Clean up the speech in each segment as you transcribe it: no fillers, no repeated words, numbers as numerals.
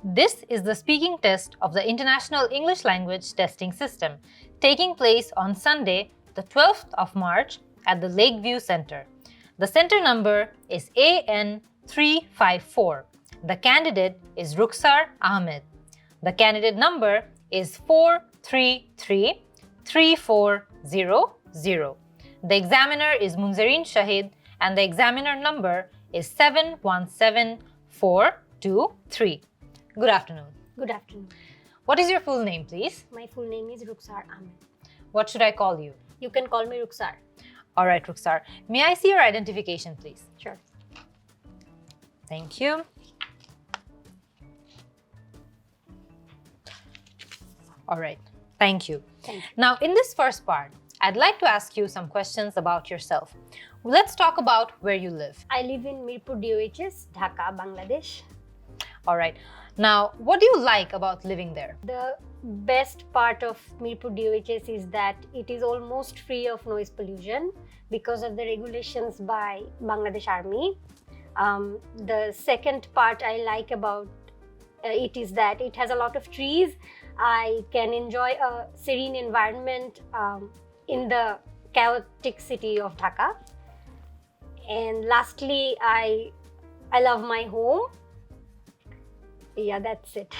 This is the speaking test of the International English Language Testing System, taking place on Sunday, the 12th of March at the Lakeview Center. The center number is AN354. The candidate is Rukhsar Ahmed. The candidate number is 433-3400. The examiner is Munzereen Shahid and the examiner number is 717423. Good afternoon. Good afternoon. What is your full name, please? My full name is Rukhsar Ahmed. What should I call you? You can call me Rukhsar. All right, Rukhsar. May I see your identification, please? Sure. Thank you. All right. Thank you. Thank you. Now, in this first part, I'd like to ask you some questions about yourself. Let's talk about where you live. I live in Mirpur DOHS, Dhaka, Bangladesh. All right. Now, what do you like about living there? The best part of Mirpur DOHS is that it is almost free of noise pollution because of the regulations by Bangladesh Army. The second part I like about it is that it has a lot of trees. I can enjoy a serene environment in the chaotic city of Dhaka. And lastly, I love my home. Yeah, that's it.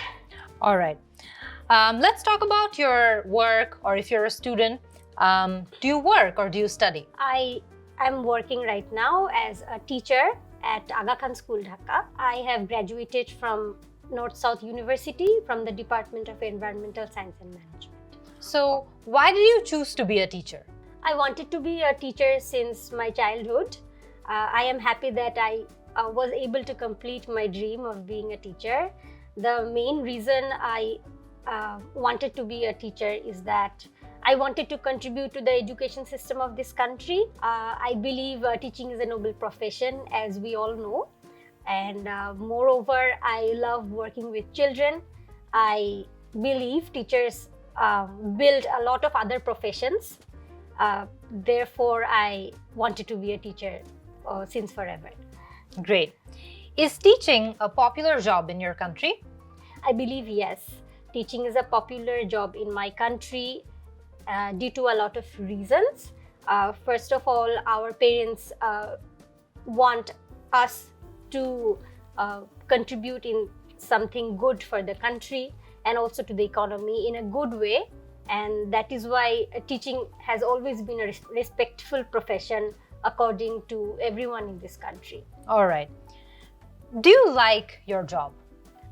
All right. Let's talk about your work, or if you're a student, do you work or do you study? I am working right now as a teacher at Aga Khan School, Dhaka. I have graduated from North-South University from the Department of Environmental Science and Management. So, why did you choose to be a teacher? I wanted to be a teacher since my childhood. I am happy that I was able to complete my dream of being a teacher. The main reason I wanted to be a teacher is that I wanted to contribute to the education system of this country. I believe teaching is a noble profession, as we all know. And moreover, I love working with children. I believe teachers build a lot of other professions. Therefore, I wanted to be a teacher since forever. Great. Is teaching a popular job in your country? I believe yes. Teaching is a popular job in my country due to a lot of reasons. First of all, our parents want us to contribute in something good for the country and also to the economy in a good way. And that is why teaching has always been a respectful profession according to everyone in this country. All right. Do you like your job?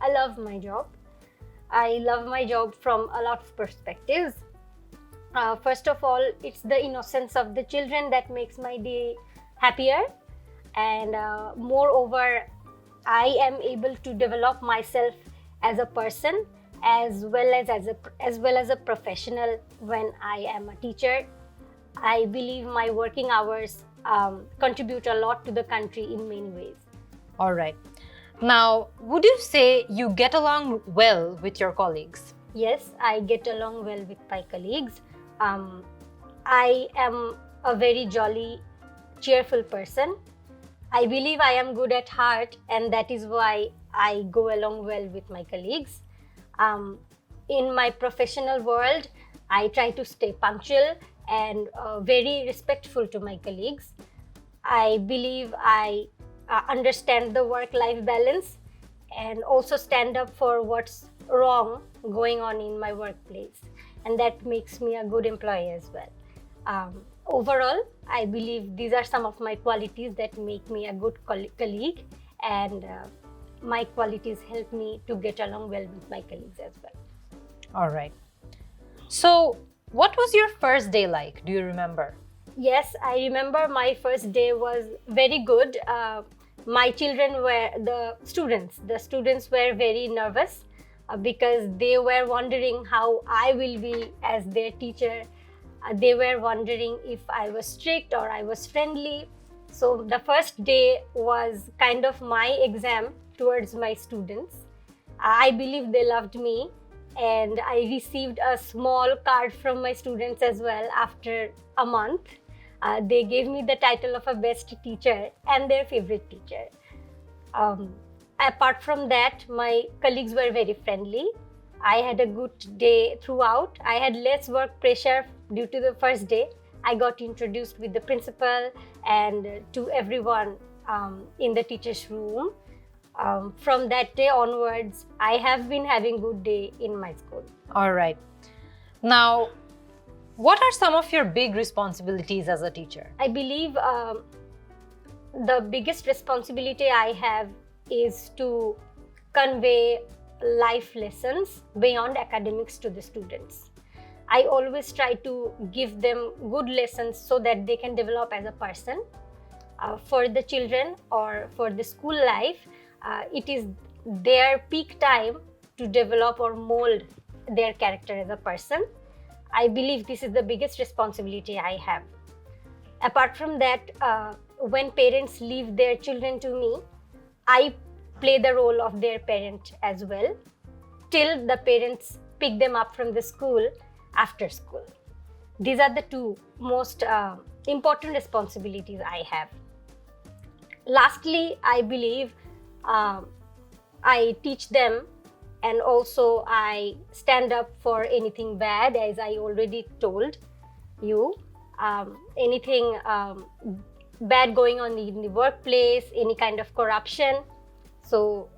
I love my job. I love my job from a lot of perspectives. First of all, it's the innocence of the children that makes my day happier. And moreover, I am able to develop myself as a person as well as a professional when I am a teacher. I believe my working hours contribute a lot to the country in many ways. All right. Now, would you say you get along well with your colleagues? Yes, I get along well with my colleagues. I am a very jolly, cheerful person. I believe I am good at heart, and that is why I go along well with my colleagues. In my professional world, I try to stay punctual and very respectful to my colleagues. I believe I understand the work-life balance and also stand up for what's wrong going on in my workplace. And that makes me a good employee as well. Overall, I believe these are some of my qualities that make me a good colleague, and my qualities help me to get along well with my colleagues as well. All right. So, what was your first day like? Do you remember? Yes, I remember my first day was very good. My children were the students were very nervous because they were wondering how I will be as their teacher. They were wondering if I was strict or I was friendly. So the first day was kind of my exam towards my students. I believe they loved me, and I received a small card from my students as well after a month. They gave me the title of a best teacher and their favorite teacher. apart from that, my colleagues were very friendly. I had a good day throughout. I had less work pressure due to the first day. I got introduced with the principal and to everyone in the teacher's room. From that day onwards, I have been having good day in my school. All right. Now, what are some of your big responsibilities as a teacher? I believe the biggest responsibility I have is to convey life lessons beyond academics to the students. I always try to give them good lessons so that they can develop as a person. For the children or for the school life, it is their peak time to develop or mold their character as a person. I believe this is the biggest responsibility I have. Apart from that, when parents leave their children to me, I play the role of their parent as well, till the parents pick them up from the school after school. These are the two most important responsibilities I have. Lastly, I believe I teach them, and also I stand up for anything bad, as I already told you. Anything bad going on in the workplace, any kind of corruption. So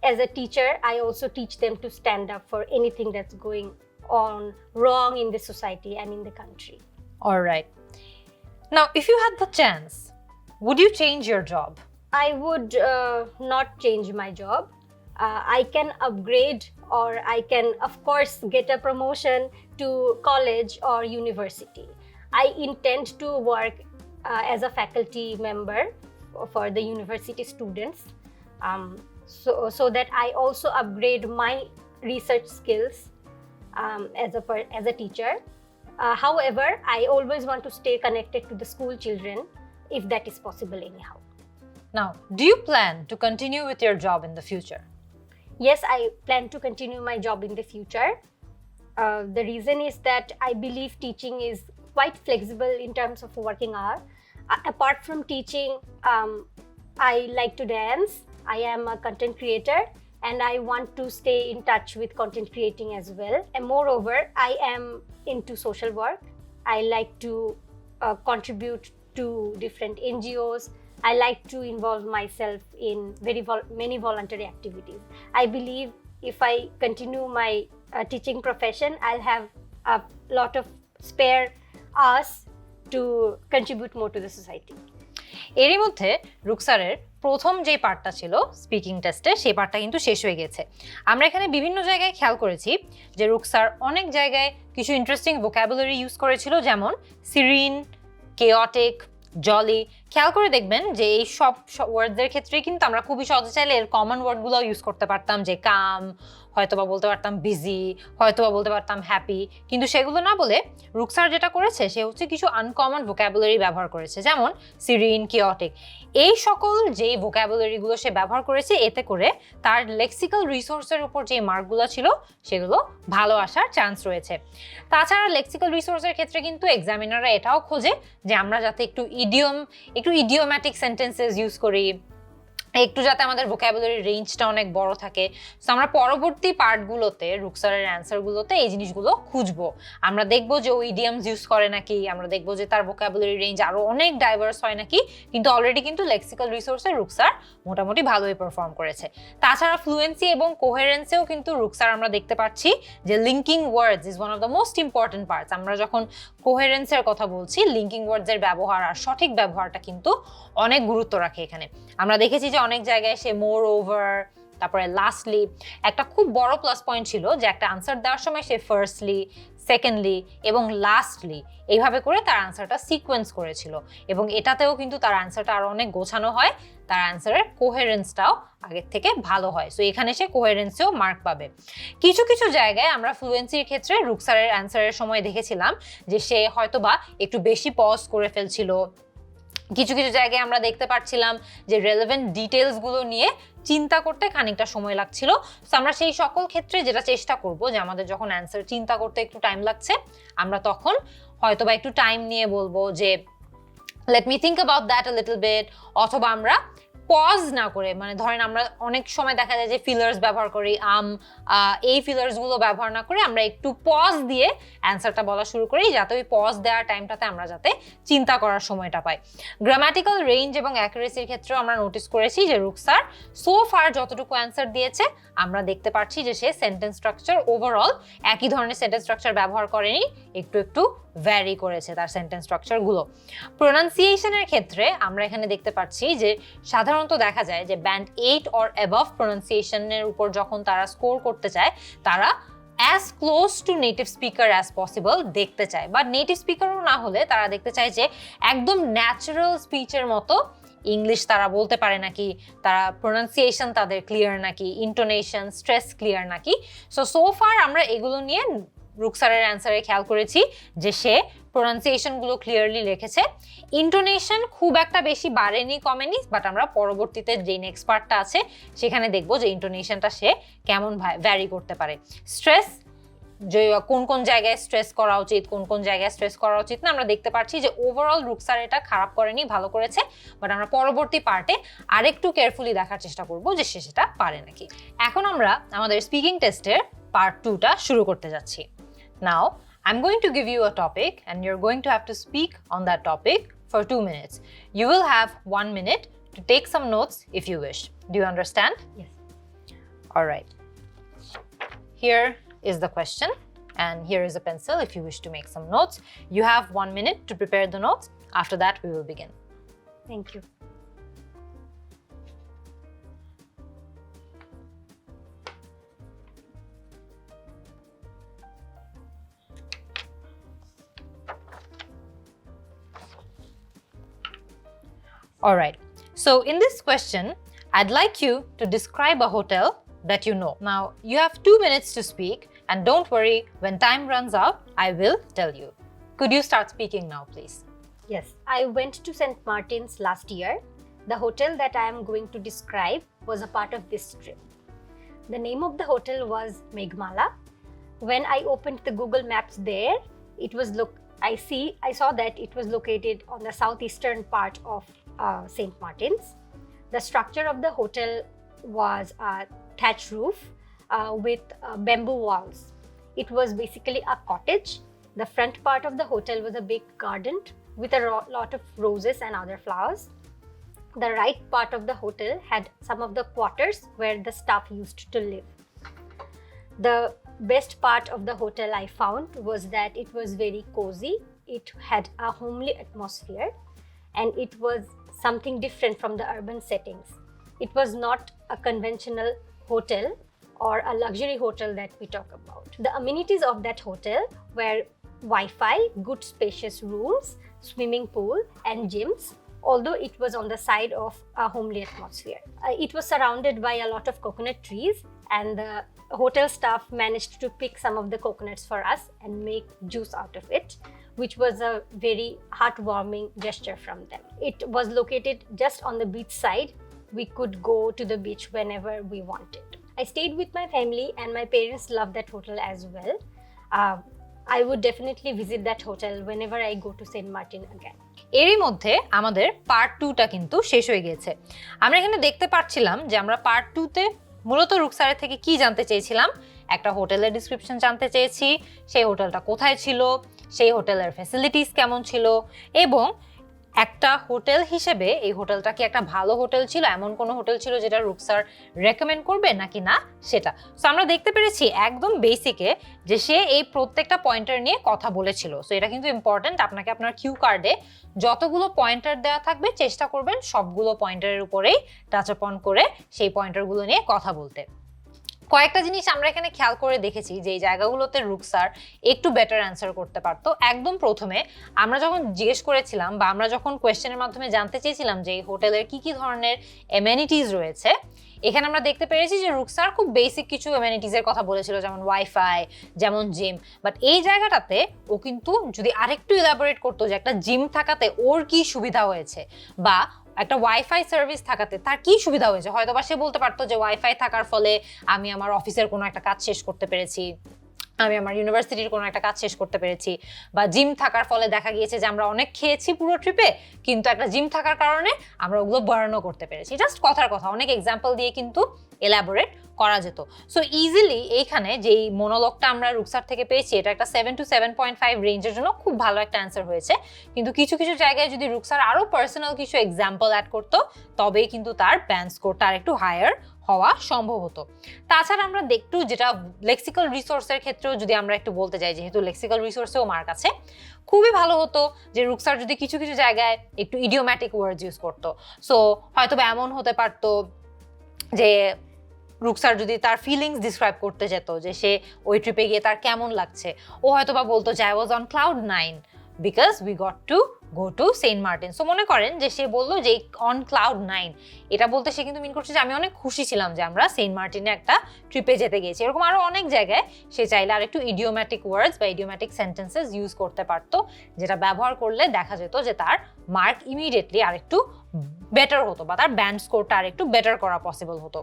as a teacher, I also teach them to stand up for anything that's going on wrong in the society and in the country. All right. Now, if you had the chance, would you change your job? I would not change my job. I can upgrade, or I can, of course, get a promotion to college or university. I intend to work as a faculty member for the university students, so that I also upgrade my research skills as a teacher. However, I always want to stay connected to the school children, if that is possible anyhow. Now, do you plan to continue with your job in the future? Yes, I plan to continue my job in the future. The reason is that I believe teaching is quite flexible in terms of working hour. Apart from teaching, I like to dance. I am a content creator, and I want to stay in touch with content creating as well. And moreover, I am into social work. I like to contribute to different NGOs. I like to involve myself in many voluntary activities. I believe if I continue my teaching profession, I'll have a lot of spare hours to contribute more to the society. এরই মধ্যে রুকসারের প্রথম যে পার্টটা ছিল speaking টেস্টে, সেই পার্টটা কিন্তু শেষ হয়ে গেছে। আমরা এখানে বিভিন্ন জায়গায় খেয়াল করেছি যে রুকসার অনেক জায়গায় কিছু ইন্টারেস্টিং ভোকাবুলারি ইউজ করেছিল, যেমন সিরিন, কেওটিক, জলি। খেয়াল করে দেখবেন যে এই সব ওয়ার্ডদের ক্ষেত্রেই কিন্তু আমরা খুবই সহজে চাইলে এর কমন ওয়ার্ডগুলো ইউজ করতে পারতাম, যে কাম, হয়তোবা বলতে পারতাম বিজি, হয়তোবা বলতে পারতাম হ্যাপি। কিন্তু সেগুলো না বলে রুকসার যেটা করেছে সে হচ্ছে কিছু আনকমন ভোকাবুলারি ব্যবহার করেছে, যেমন সিরিন, কেওটিক। এই সকল যেই ভোকাবুলারিগুলো সে ব্যবহার করেছে, এতে করে তার লেক্সিক্যাল রিসোর্সের উপর যে মার্কগুলো ছিল সেগুলো ভালো আসার চান্স রয়েছে। তাছাড়া লেক্সিক্যাল রিসোর্সের ক্ষেত্রে কিন্তু এক্সামিনাররা এটাও খোঁজে যে আমরা যাতে একটু ইডিওম্যাটিক সেন্টেন্সেস ইউজ করি, একটু যাতে আমাদের ভোকাবুলারি রেঞ্জটা অনেক বড় থাকে। সো আমরা পরবর্তী পার্টগুলোতে রুকসারের অ্যান্সারগুলোতে এই জিনিসগুলো খুঁজবো। আমরা দেখবো যে ও ইডিয়ামস ইউজ করে নাকি, আমরা দেখবো যে তার ভোকাবুলারি রেঞ্জ আরো অনেক ডাইভার্স হয় নাকি। কিন্তু অলরেডি কিন্তু লেক্সিক্যাল রিসোর্সে রুকসার মোটামুটি ভালোই পারফর্ম করেছে। তাছাড়া ফ্লুয়েন্সি এবং কোহেরেন্সেও কিন্তু রুকসার আমরা দেখতে পাচ্ছি যে linking words is one of the most important parts. আমরা যখন কোহেরেন্সের কথা বলছি, লিঙ্কিং ওয়ার্ডসের ব্যবহার আর সঠিক ব্যবহারটা কিন্তু অনেক গুরুত্ব রাখে এখানে। আমরা দেখেছি যে অনেক জায়গায় সে মোর ওভার, তারপরে লাস্টলি, একটা খুব বড় প্লাস পয়েন্ট ছিল যে একটা আনসার দেওয়ার সময় সে ফার্স্টলি, সেকেন্ডলি এবং লাস্টলি এইভাবে করে তার আনসারটা সিকোয়েন্স করেছিল, এবং এটাতেও কিন্তু তার আনসারটা আরো অনেক গোছানো হয়, তার আনসারের কোহেরেন্সটাও আগের থেকে ভালো হয়। সো এখানে সে কোহেরেন্সেও মার্ক পাবে। কিছু কিছু জায়গায় আমরা ফ্লুয়েন্সির ক্ষেত্রে রুকসারের অ্যান্সারের সময় দেখেছিলাম যে সে হয়তোবা একটু বেশি পজ করে ফেলছিল। কিছু কিছু জায়গায় আমরা দেখতে পাচ্ছিলাম যে রেলেভেন্ট ডিটেলসগুলো নিয়ে চিন্তা করতে খানিকটা সময় লাগছিল। সো আমরা সেই সকল ক্ষেত্রে যেটা চেষ্টা করব যে আমাদের যখন অ্যান্সার চিন্তা করতে একটু টাইম লাগছে, আমরা তখন হয়তোবা একটু টাইম নিয়ে বলবো যে let me think about that a little bit, অথবা আমরা পজ না করে, মানে ধরেন আমরা অনেক সময় দেখা যায় যে ফিলার্স ব্যবহার করি, এই ফিলার্সগুলো ব্যবহার না করে আমরা একটু পজ দিয়ে অ্যান্সারটা বলা শুরু করি, যাতে ওই পজ দেওয়ার টাইমটাতে আমরা যাতে চিন্তা করার সময়টা পাই। গ্রামাটিক্যাল রেঞ্জ এবং অ্যাকুরেসির ক্ষেত্রেও আমরা নোটিস করেছি যে রুকসার সো ফার যতটুকু অ্যান্সার দিয়েছে আমরা দেখতে পাচ্ছি যে সে সেন্টেন্স স্ট্রাকচার ওভারঅল একই ধরনের সেন্টেন্স স্ট্রাকচার ব্যবহার করেনি, একটু একটু ভ্যারি করেছে তার সেন্টেন্স স্ট্রাকচারগুলো। প্রোনাউন্সিয়েশনের ক্ষেত্রে আমরা এখানে দেখতে পাচ্ছি যে সাধারণত দেখা যায় যে ব্যান্ড 8 অর অ্যাবভ প্রোনাউন্সিয়েশনের উপর যখন তারা স্কোর করতে চায়, তারা as close two native speaker as possible দেখতে চায়, বা নেটিভ স্পিকারও না হলে তারা দেখতে চায় যে একদম ন্যাচারাল স্পিচের মতো ইংলিশ তারা বলতে পারে নাকি, তারা প্রোনাউন্সিয়েশন তাদের ক্লিয়ার নাকি, ইন্টোনেশন, স্ট্রেস ক্লিয়ার নাকি। সো ফার আমরা এগুলো নিয়ে রুকসারের অ্যান্সারে খেয়াল করেছি যে সে প্রোনাউন্সিয়েশনগুলো ক্লিয়ারলি লিখেছে। ইন্টোনেশন খুব একটা বেশি বাড়েনি কমেনি, বাট আমরা পরবর্তীতে যে নেক্সট পার্টটা আছে সেখানে দেখবো যে ইন্টোনেশনটা সে কেমন ভ্যারি করতে পারে। স্ট্রেস, যে কোন কোন জায়গায় স্ট্রেস করা উচিত, কোন কোন জায়গায় স্ট্রেস করা উচিত না, আমরা দেখতে পাচ্ছি যে ওভারঅল রুকসার এটা খারাপ করেনি, ভালো করেছে, বাট আমরা পরবর্তী পার্টে আরেকটু কেয়ারফুলি দেখার চেষ্টা করব যে সে সেটা পারে নাকি। এখন আমরা আমাদের স্পিকিং টেস্টের পার্ট 2টা শুরু করতে যাচ্ছি। Now, I'm going to give you a topic and you're going to have to speak on that topic for 2 minutes. You will have 1 minute to take some notes if you wish. Do you understand? Yes. All right. Here is the question and here is a pencil if you wish to make some notes. You have 1 minute to prepare the notes. After that, we will begin. Thank you. All right. So in this question, I'd like you to describe a hotel that you know. Now, you have 2 minutes to speak, and don't worry, when time runs out, I will tell you. Could you start speaking now, please? Yes, I went to St. Martin's last year. The hotel that I am going to describe was a part of this trip. The name of the hotel was Meghmala. When I opened the Google Maps there, I saw that it was located on the southeastern part of St. Martin's. The structure of the hotel was a thatch roof with bamboo walls. It was basically a cottage. The front part of the hotel was a big garden with a lot of roses and other flowers. The right part of the hotel had some of the quarters where the staff used to live. The best part of the hotel I found was that it was very cozy. It had a homely atmosphere and it was something different from the urban settings. It was not a conventional hotel or a luxury hotel that we talk about. The amenities of that hotel were Wi-Fi, good spacious rooms, swimming pool and gyms, although it was on the side of a homely atmosphere. It was surrounded by a lot of coconut trees and the hotel staff managed to pick some of the coconuts for us and make juice out of it, which was a very heartwarming gesture from them. It was located just on the beach side. We could go to the beach whenever we wanted. I stayed with my family and my parents loved that hotel as well. I would definitely visit that hotel whenever I go to St. Martin again. এরই মধ্যে আমাদের part 2টা কিন্তু শেষ হয়ে গিয়েছে। আমরা এখানে দেখতে পাচ্ছিলাম যে আমরা পার্ট 2তে মূলত রুকসারের থেকে কি জানতে চেয়েছিলাম, একটা হোটেলের ডিসক্রিপশন জানতে চেয়েছি, সেই হোটেলটা কোথায় ছিল, সেই হোটেলের ফ্যাসিলিটিস কেমন ছিল, এবং একটা হোটেল হিসেবে এই হোটেলটা কি একটা ভালো হোটেল ছিল, এমন কোনো হোটেল ছিল যেটা রুকসার রেকমেন্ড করবে নাকি না সেটা। সো আমরা দেখতে পেরেছি একদম বেসিকে যে সে এই প্রত্যেকটা পয়েন্টার নিয়ে কথা বলেছিল। সো এটা কিন্তু ইম্পর্টেন্ট, আপনাকে আপনার কিউ কার্ডে যতগুলো পয়েন্টার দেওয়া থাকবে চেষ্টা করবেন সবগুলো পয়েন্টারের উপরেই টাচ অন করে সেই পয়েন্টারগুলো নিয়ে কথা বলতে। কয়েকটা জিনিস আমরা এখানে খেয়াল করে দেখেছি যে এই জায়গাগুলোতে রুকসার একটু বেটার অ্যান্সার করতে পারতো। একদম প্রথমে আমরা যখন জিজ্ঞেস করেছিলাম বা আমরা যখন কোয়েশ্চেনের মাধ্যমে জানতে চেয়েছিলাম যে এই হোটেলের কি কি ধরনের এমেনিটিস রয়েছে, এখানে আমরা দেখতে পেরেছি যে রুকসার খুব বেসিক কিছু এমেনিটিসের কথা বলেছিল, যেমন ওয়াইফাই, যেমন জিম। বাট এই জায়গাটাতে ও কিন্তু যদি আরেকটু ইলাবোরেট করতো যে একটা জিম থাকাতে ওর কি সুবিধা হয়েছে বা একটা ওয়াইফাই সার্ভিস থাকাতে তার কি সুবিধা হয়েছে, হয়তো বা সে বলতে পারতো যে ওয়াইফাই থাকার ফলে আমি আমার অফিসের কোনো একটা কাজ শেষ করতে পেরেছি, আমি আমার ইউনিভার্সিটির কোনো একটা কাজ শেষ করতে পেরেছি, বা জিম থাকার ফলে দেখা গিয়েছে যে আমরা অনেক খেয়েছি পুরো ট্রিপে, কিন্তু একটা জিম থাকার কারণে আমরা ওগুলো বার্নও করতে পেরেছি। জাস্ট কথার কথা, অনেক এক্সাম্পল দিয়ে কিন্তু এলাবোরেট করা যেত। সো ইজিলি এইখানে যেই মোনোলগটা আমরা রুকসার থেকে পেয়েছি, এটা একটা 7 to 7.5 রেঞ্জের জন্য খুব ভালো একটা অ্যান্সার হয়েছে। কিন্তু কিছু কিছু জায়গায় যদি রুকসার আরও পার্সোনাল কিছু এক্সাম্পল অ্যাড করতো, তবেই কিন্তু তার ব্যান্ড স্কোরটা আর একটু হায়ার হওয়া সম্ভব হতো। তাছাড়া আমরা একটু যেটা লেক্সিক্যাল রিসোর্সের ক্ষেত্রেও যদি আমরা একটু বলতে যাই, যেহেতু লেক্সিক্যাল রিসোর্সেও মার্ক আছে, খুবই ভালো হতো যে রুকসার যদি কিছু কিছু জায়গায় একটু ইডিওম্যাটিক ওয়ার্ডস ইউজ করতো। সো হয়তো বা এমন হতে পারতো যে রুকসার যদি তার ফিলিংস ডিসক্রাইব করতে যেত, যে সে ওই ট্রিপে গিয়ে তার কেমন লাগছে, ও হয়তো বা বলতো যে I was on cloud 9 because we got to go to Saint Martin. So মনে করেন যে সে বললো যে অন ক্লাউড 9, এটা বলতে সে কিন্তু মিন করছে যে আমি অনেক খুশি ছিলাম যে আমরা সেন্ট মার্টিনে একটা ট্রিপে যেতে গেছি। এরকম আরো অনেক জায়গায় সে চাইলে আর একটু ইডিওম্যাটিক ওয়ার্ডস বা ইডিওম্যাটিক সেন্টেন্সেস ইউজ করতে পারতো, যেটা ব্যবহার করলে দেখা যেত যে তার মার্ক ইমিডিয়েটলি আর একটু বেটার হতো, বা তার ব্যান্ড স্কোরটা আর একটু বেটার করা পসিবল হতো।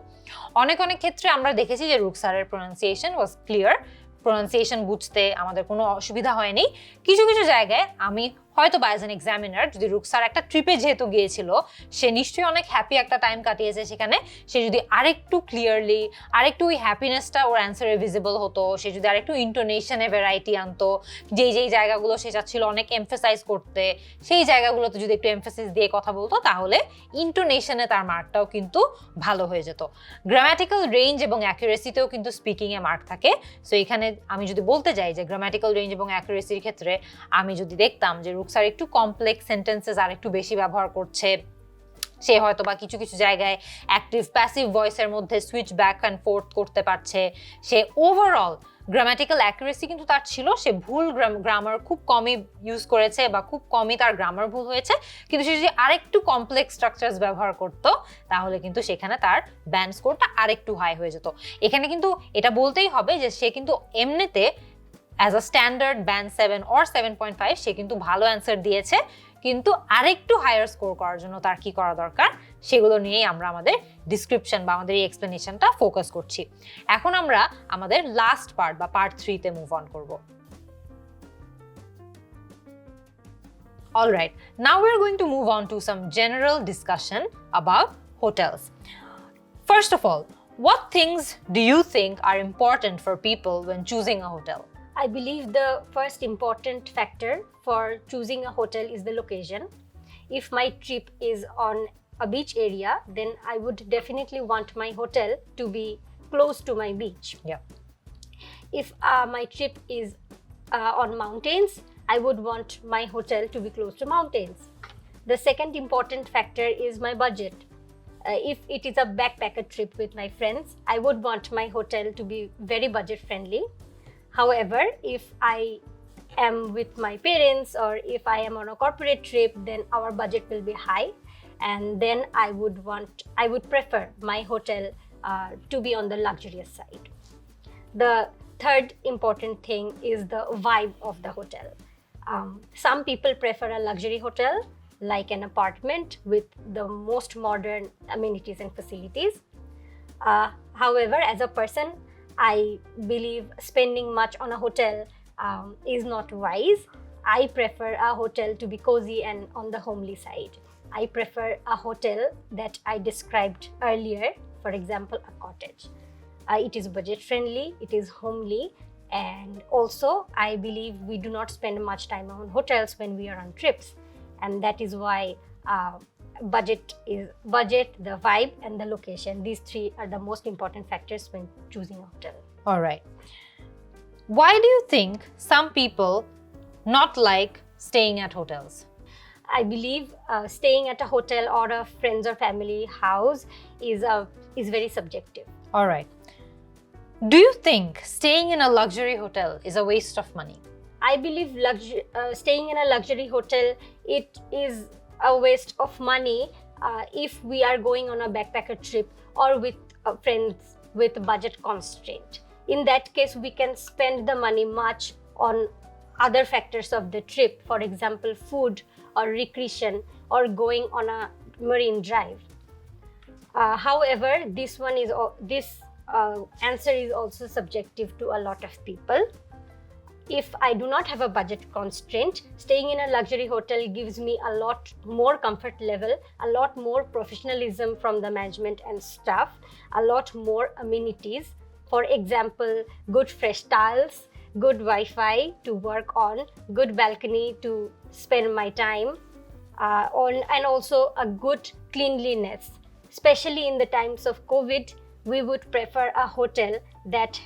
অনেক অনেক ক্ষেত্রে আমরা দেখেছি যে রুকসারের প্রোনাউন্সিয়েশন ওয়াজ ক্লিয়ার, প্রোনাউন্সিয়েশন বুঝতে আমাদের কোনো অসুবিধা হয়নি। কিছু কিছু জায়গায় আমি হয়তো বা অ্যাজ অ্যান এক্সামিনার, যদি রুকসার একটা ট্রিপে যেহেতু গিয়েছিল, সে নিশ্চয়ই অনেক হ্যাপি একটা টাইম কাটিয়েছে সেখানে, সে যদি আরেকটু ক্লিয়ারলি, আরেকটু ওই হ্যাপিনেসটা ওর অ্যান্সারে ভিজিবল হতো, সে যদি আরেকটু ইন্টোনেশনে ভ্যারাইটি আনতো, যেই যেই জায়গাগুলো সে চাচ্ছিল অনেক এমফেসাইজ করতে, সেই জায়গাগুলোতে যদি একটু এমফেসিস দিয়ে কথা বলতো, তাহলে ইন্টোনেশনে তার মার্কটাও কিন্তু ভালো হয়ে যেত। গ্রামাটিক্যাল রেঞ্জ এবং অ্যাকুরেসিতেও কিন্তু স্পিকিংয়ে মার্ক থাকে। সো এখানে আমি যদি বলতে যাই যে গ্রামাটিক্যাল রেঞ্জ এবং অ্যাকুরেসির ক্ষেত্রে আমি যদি দেখতাম যে রুকসার একটু কমপ্লেক্স সেন্টেন্সেস আর একটু বেশি ব্যবহার করছে, সে হয়তো বা কিছু কিছু জায়গায় অ্যাক্টিভ প্যাসিভ ভয়েসের মধ্যে সুইচ ব্যাক অ্যান্ড ফোর্থ করতে পারছে, সে ওভারঅল গ্রামাটিক্যাল অ্যাকুরেসি কিন্তু তার ছিল, সে ভুল গ্রামার খুব কমই ইউজ করেছে বা খুব কমই তার গ্রামার ভুল হয়েছে, কিন্তু সে যদি আরেকটু কমপ্লেক্স স্ট্রাকচারস ব্যবহার করতো, তাহলে কিন্তু সেখানে তার ব্যান্ড স্কোরটা আরেকটু হাই হয়ে যেত। এখানে কিন্তু এটা বলতেই হবে যে সে কিন্তু এমনিতে as a standard band 7 or 7.5 সে কিন্তু ভালো অ্যান্সার দিয়েছে, কিন্তু আরেকটু হায়ার স্কোর করার জন্য তার কি করা দরকার, সেগুলো নিয়েই আমরা আমাদের ডিসক্রিপশন বা আমাদের এই এক্সপ্লেনেশনটা ফোকাস করছি। এখন আমরা আমাদের লাস্ট পার্ট বা পার্ট 3-তে মুভ অন করব। Alright, now we are going to move on to some general discussion about hotels. First of all, what things do you think are important for people when choosing a hotel? I believe the first important factor for choosing a hotel is the location. If my trip is on a beach area, then I would definitely want my hotel to be close to my beach. Yeah. If my trip is on mountains, I would want my hotel to be close to mountains. The second important factor is my budget. If it is a backpacker trip with my friends, I would want my hotel to be very budget friendly. However, if I am with my parents or if I am on a corporate trip, then our budget will be high, and then I would prefer my hotel to be on the luxurious side. The third important thing is the vibe of the hotel. Some people prefer a luxury hotel like an apartment with the most modern amenities and facilities. However, as a person, I believe spending much on a hotel is not wise. I prefer a hotel to be cozy and on the homely side. I prefer a hotel that I described earlier, for example, a cottage. It is budget friendly, it is homely, and also I believe we do not spend much time on hotels when we are on trips, and that is why budget, the vibe, and the location. These three are the most important factors when choosing a hotel. All right. Why do you think some people not like staying at hotels? I believe staying at a hotel or a friends or family house is very subjective. All right. Do you think staying in a luxury hotel is a waste of money? I believe staying in a luxury hotel, it is a waste of money if we are going on a backpacker trip or with friends with budget constraint. In that case, we can spend the money much on other factors of the trip, for example, food or recreation or going on a marine drive. However, this answer is also subjective to a lot of people. if I do not have a budget constraint, staying in a luxury hotel gives me a lot more comfort level, a lot more professionalism from the management and staff, a lot more amenities. For example, good fresh tiles, good Wi-Fi to work on, good balcony to spend my time on, and also a good cleanliness. Especially in the times of COVID, we would prefer a hotel that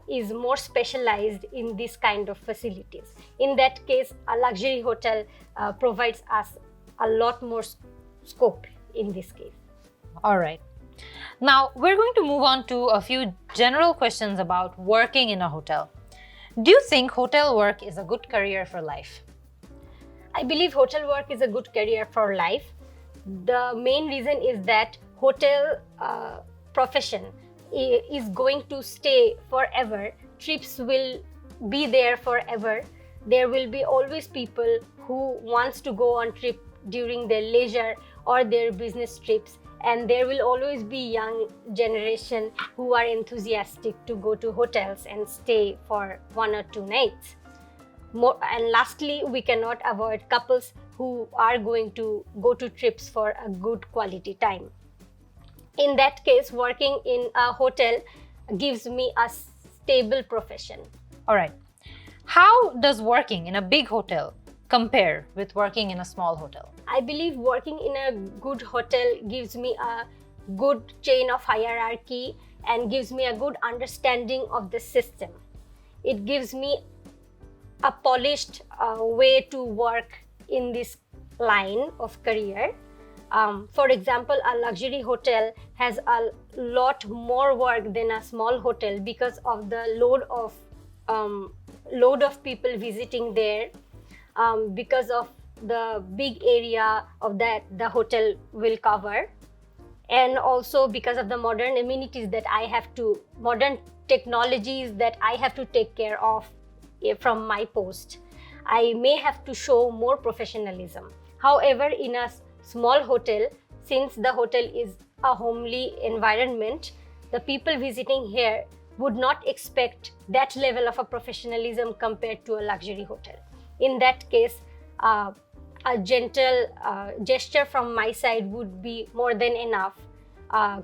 is more specialized in this kind of facilities. In that case, a luxury hotel provides us a lot more scope in this case. All right. Now, we're going to move on to a few general questions about working in a hotel. Do you think hotel work is a good career for life? I believe hotel work is a good career for life. The main reason is that hotel profession is going to stay forever. Trips will be there forever. There will be always people who wants to go on trip during their leisure or their business trips, and there will always be young generation who are enthusiastic to go to hotels and stay for 1 or 2 nights. And lastly, we cannot avoid couples who are going to go to trips for a good quality time. In that case, working in a hotel gives me a stable profession. All right. How does working in a big hotel compare with working in a small hotel? I believe working in a good hotel gives me a good chain of hierarchy and gives me a good understanding of the system. It gives me a polished way to work in this line of career. For example, a luxury hotel has a lot more work than a small hotel because of the load of people visiting there, because of the big area of that the hotel will cover, and also because of the modern amenities that modern technologies that I have to take care of from my post. I may have to show more professionalism. However, in a small hotel, since the hotel is a homely environment, the people visiting here would not expect that level of a professionalism compared to a luxury hotel. In that case, a gentle gesture from my side would be more than enough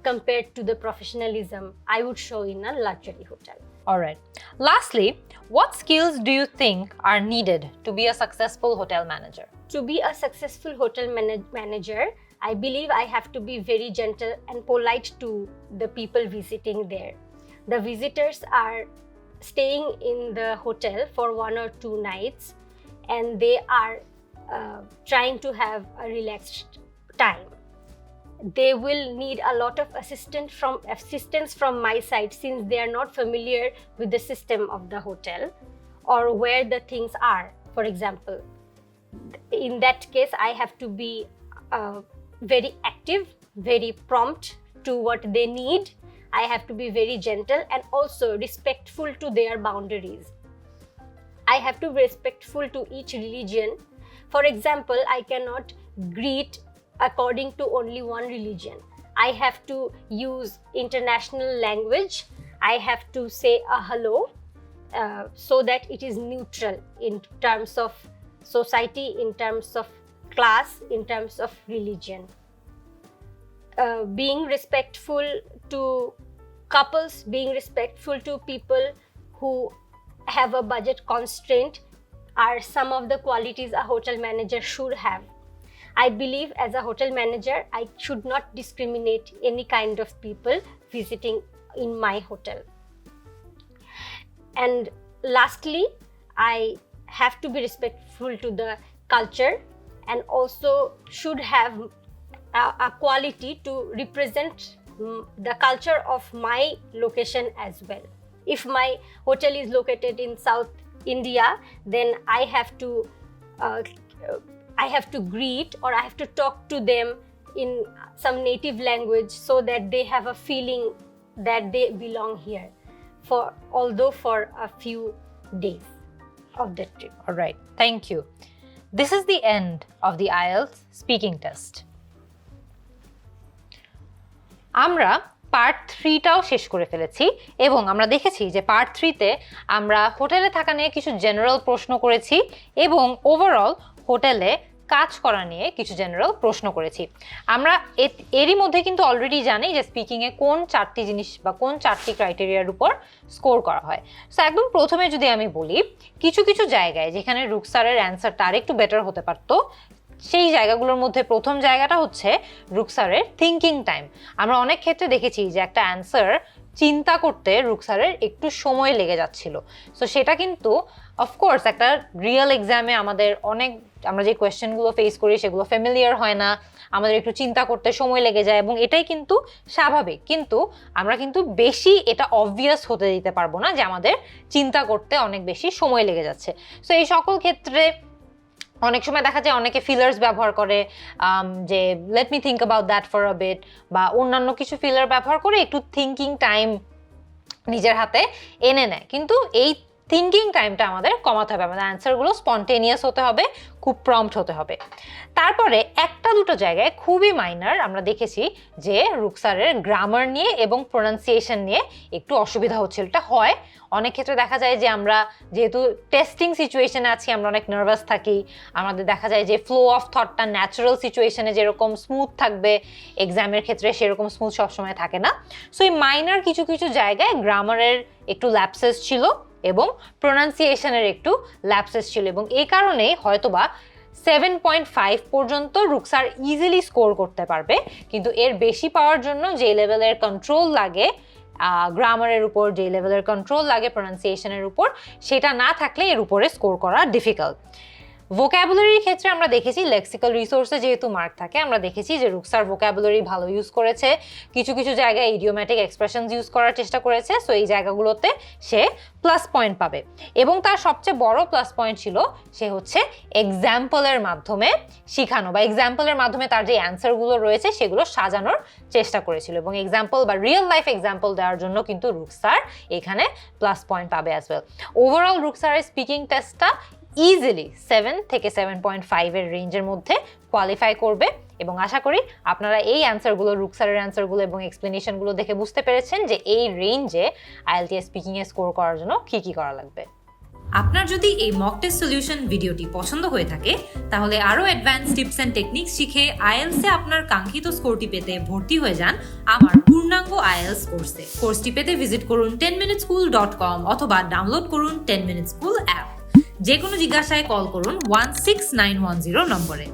compared to the professionalism I would show in a luxury hotel. All right. Lastly, what skills do you think are needed to be a successful hotel manager? To be a successful hotel manager, I believe I have to be very gentle and polite to the people visiting there. The visitors are staying in the hotel for 1 or 2 nights, and they are trying to have a relaxed time. They will need a lot of assistance from my side, since they are not familiar with the system of the hotel or where the things are. For example, in that case, I have to be very active, very prompt to what they need. I have to be very gentle and also respectful to their boundaries. I have to be respectful to each religion. For example, I cannot greet according to only one religion. I have to use international language. I have to say a hello so that it is neutral in terms of society, in terms of class, in terms of religion. Being respectful to couples, being respectful to people who have a budget constraint are some of the qualities a hotel manager should have. I believe as a hotel manager, I should not discriminate any kind of people visiting in my hotel. And lastly, I have to be respectful to the culture and also should have a quality to represent the culture of my location as well. If my hotel is located in South India, then I have to greet or I have to talk to them in some native language so that they have a feeling that they belong here, although for a few days of the trip. All right, thank you. This is the end of the IELTS speaking test. আমরা part 3টাও শেষ করে ফেলেছি এবং আমরা দেখেছি যে part 3তে আমরা হোটেলে থাকা নিয়ে কিছু জেনারেল প্রশ্ন করেছি এবং ওভারঅল হোটেলে কাজ করা নিয়ে কিছু জেনারেল প্রশ্ন করেছি। আমরা এরই মধ্যে কিন্তু অলরেডি জানি যে স্পিকিংয়ে কোন 4টি জিনিস বা কোন 4টি ক্রাইটেরিয়ার উপর স্কোর করা হয়। সো একদম প্রথমে যদি আমি বলি, কিছু কিছু জায়গায় যেখানে রুকসারের অ্যান্সারটা আরেকটু বেটার হতে পারতো, সেই জায়গাগুলোর মধ্যে প্রথম জায়গাটা হচ্ছে রুকসারের থিঙ্কিং টাইম। আমরা অনেক ক্ষেত্রে দেখেছি যে একটা অ্যান্সার চিন্তা করতে রুকসারের একটু সময় লেগে যাচ্ছিল। সো সেটা কিন্তু অফকোর্স একটা রিয়েল এক্সামে আমরা যে কোয়েশ্চেনগুলো ফেস করি সেগুলো ফ্যামিলিয়ার হয় না, আমাদের একটু চিন্তা করতে সময় লেগে যায় এবং এটাই কিন্তু স্বাভাবিক। কিন্তু আমরা কিন্তু বেশি এটা অবভিয়াস হতে দিতে পারবো না যে আমাদের চিন্তা করতে অনেক বেশি সময় লেগে যাচ্ছে। সো এই সকল ক্ষেত্রে অনেক সময় দেখা যায় অনেকে ফিলার্স ব্যবহার করে, যে let me think about that for a bit, বা অন্যান্য কিছু ফিলার ব্যবহার করে একটু থিঙ্কিং টাইম নিজের হাতে এনে নেয়। কিন্তু এই থিঙ্কিং টাইমটা আমাদের কমাতে হবে, আমাদের অ্যান্সারগুলো স্পন্টেনিয়াস হতে হবে, খুব প্রম্পট হতে হবে। তারপরে একটা দুটো জায়গায় খুবই মাইনার আমরা দেখেছি যে রুকসারের গ্রামার নিয়ে এবং প্রোনাউন্সিয়েশন নিয়ে একটু অসুবিধা হচ্ছিল। এটা হয় অনেক ক্ষেত্রে, দেখা যায় যে আমরা যেহেতু টেস্টিং সিচুয়েশনে আছি আমরা অনেক নার্ভাস থাকি, আমাদের দেখা যায় যে ফ্লো অফ থটটা ন্যাচারাল সিচুয়েশনে যেরকম স্মুথ থাকবে এক্সামের ক্ষেত্রে সেরকম স্মুথ সবসময় থাকে না। সো এই মাইনার কিছু কিছু জায়গায় গ্রামারের একটু ল্যাপসেস ছিল এবং প্রোনাউন্সিয়েশনের একটু ল্যাপসেস ছিল এবং এই কারণেই হয়তোবা 7.5 পর্যন্ত রুকসার ইজিলি স্কোর করতে পারবে। কিন্তু এর বেশি পাওয়ার জন্য যে লেভেলের কন্ট্রোল লাগে গ্রামারের উপর, যে লেভেলের কন্ট্রোল লাগে প্রোনাউন্সিয়েশনের উপর, সেটা না থাকলে এর উপরে স্কোর করা ডিফিকাল্ট। ভোক্যাবুলারির ক্ষেত্রে আমরা দেখেছি লেক্সিক্যাল রিসোর্সে যেহেতু মার্ক থাকে, আমরা দেখেছি যে রুকসার ভোক্যাবুলারি ভালো ইউজ করেছে, কিছু কিছু জায়গায় ইডিওম্যাটিক এক্সপ্রেশনস ইউজ করার চেষ্টা করেছে। সো এই জায়গাগুলোতে সে প্লাস পয়েন্ট পাবে এবং তার সবচেয়ে বড় প্লাস পয়েন্ট ছিল সে হচ্ছে এক্সাম্পলের মাধ্যমে শিখানো বা এক্সাম্পলের মাধ্যমে তার যে অ্যান্সারগুলো রয়েছে সেগুলো সাজানোর চেষ্টা করেছিল এবং এক্সাম্পল বা রিয়েল লাইফ এক্সাম্পল দেওয়ার জন্য কিন্তু রুকসার এখানে প্লাস পয়েন্ট পাবে অ্যাজ ওয়েল। ওভারঅল রুকসারের স্পিকিং টেস্টটা ইজিলি 7 থেকে 7.5 এর রেঞ্জের মধ্যে কোয়ালিফাই করবে এবং আশা করি আপনারা এই অ্যান্সারগুলো, রুকসারের অ্যান্সারগুলো এবং এক্সপ্লেনেশনগুলো দেখে বুঝতে পেরেছেন যে এই রেঞ্জে IELTS স্পিকিংয়ে স্কোর করার জন্য কী কী করা লাগবে। আপনার যদি এই মক টেস্ট সলিউশন ভিডিওটি পছন্দ হয়ে থাকে তাহলে আরও অ্যাডভান্স টিপস অ্যান্ড টেকনিক্স শিখে IELTS এ আপনার কাঙ্ক্ষিত স্কোরটি পেতে ভর্তি হয়ে যান আমার পূর্ণাঙ্গ IELTS কোর্সে। কোর্সটি পেতে ভিজিট করুন 10minuteschool.com অথবা ডাউনলোড করুন 10 Minute School অ্যাপ। যে কোনো জিজ্ঞাসায় কল করুন 16910 নম্বরে।